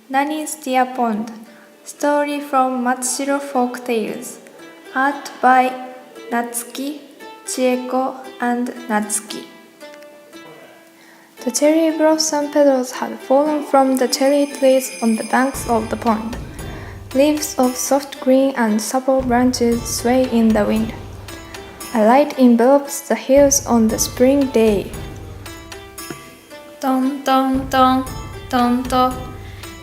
Nani's Dear Pond. Story from Matsushiro Folk Tales. Art by Natsuki, Chieko, and Natsuki. The cherry blossom petals had fallen from the cherry trees on the banks of the pond. Leaves of soft green and supple branches sway in the wind. A light envelops the hills on the spring day. Ton ton ton, ton ton.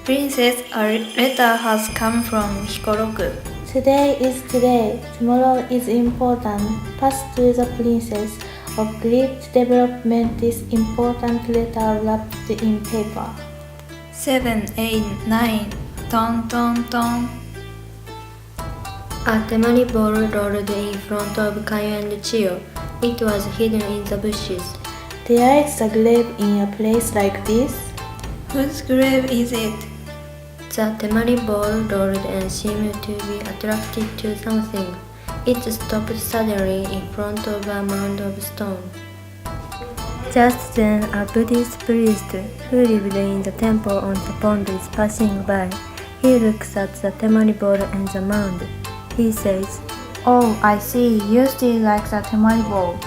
Princess, a letter has come from Hikoroku. Today is today, tomorrow is important. Pass to the princess of great development this important letter wrapped in paper. 7, 8, 9, ton ton ton. A temari ball rolled in front of Kayo and Chiyo. It was hidden in the bushes. There is a grave in a place like this? Whose grave is it? The temari ball rolled and seemed to be attracted to something. It stopped suddenly in front of a mound of stone. Just then, a Buddhist priest who lived in the temple on the pond is passing by. He looks at the temari ball and the mound. He says, Oh, I see. You still like the temari ball.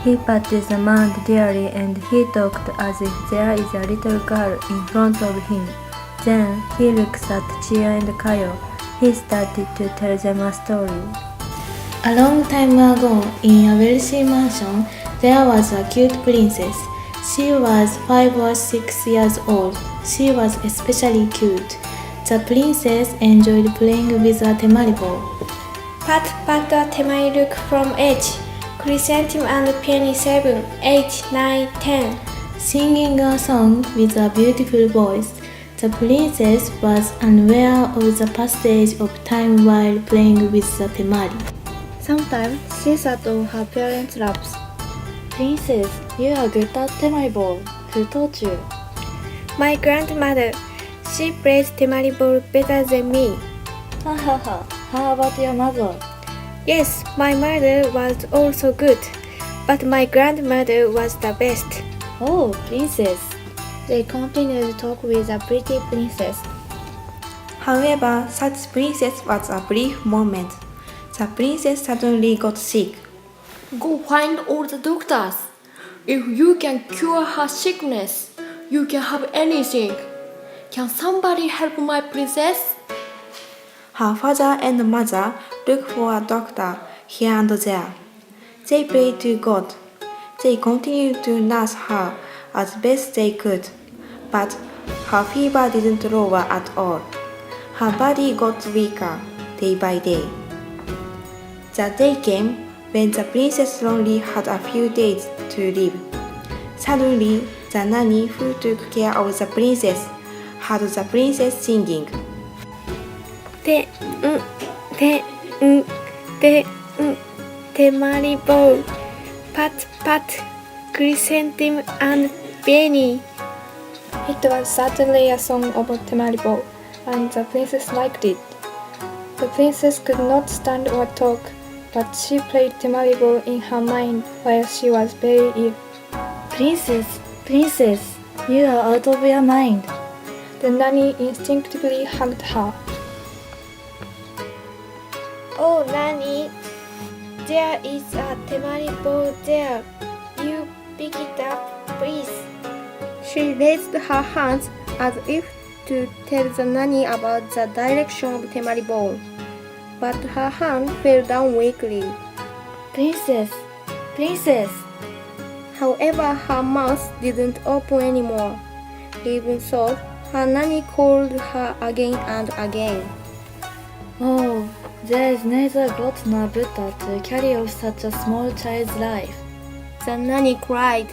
He patted the mound dearly and he talked as if there is a little girl in front of him. Then he looks at Chiyo and Kayo. He started to tell them a story. A long time ago, in a wealthy mansion, there was a cute princess. She was 5 or 6 years old. She was especially cute. The princess enjoyed playing with a temari ball. Pat pat a temari look from edge. Chrysanthemum and peony 7, 8, 9, 10. Singing a song with a beautiful voice. The princess was unaware of the passage of time while playing with the temari. Sometimes she sat on her parents' laps. Princess, you are good at temari ball. Who taught you? My grandmother. She plays temari ball better than me. Ha ha ha. How about your mother? Yes, my mother was also good, but my grandmother was the best. Oh, princess. They continued to talk with the pretty princess. However, such princess was a brief moment. The princess suddenly got sick. Go find all the doctors. If you can cure her sickness, you can have anything. Can somebody help my princess? Her father and mother looked for a doctor here and there. They prayed to God. They continued to nurse her as best they could, but her fever didn't lower at all. Her body got weaker day by day. The day came when the princess only had a few days to live. Suddenly, the nanny who took care of the princess heard the princess singing. Temari ball, pat pat, chrysanthemum and peony. It was certainly a song of temari ball, and the princess liked it. The princess could not stand or talk, but she played temari ball in her mind while she was very ill. Princess, princess, you are out of your mind. The nanny instinctively hugged her. Oh, Nanny, there is a temari ball there. You pick it up, please. She raised her hands as if to tell the nanny about the direction of temari ball, but her hand fell down weakly. Princess, princess. However, her mouth didn't open anymore. Even so, her nanny called her again and again. Oh, there is neither God nor Buddha to carry off such a small child's life. The nanny cried.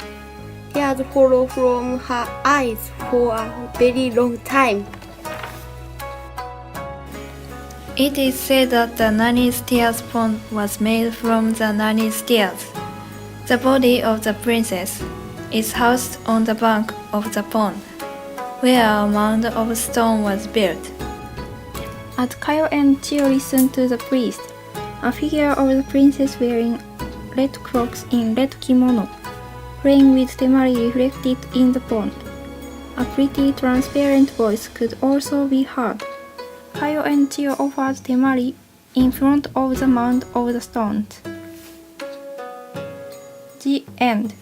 Tears followed from her eyes for a very long time. It is said that the nanny's tears pond was made from the nanny's tears. The body of the princess is housed on the bank of the pond, where a mound of stone was built. As Kayo and Chiyo listened to the priest, a figure of the princess wearing red clothes in red kimono, playing with temari reflected in the pond. A pretty transparent voice could also be heard. Kayo and Chiyo offered Temari in front of the mound of the stones. The end.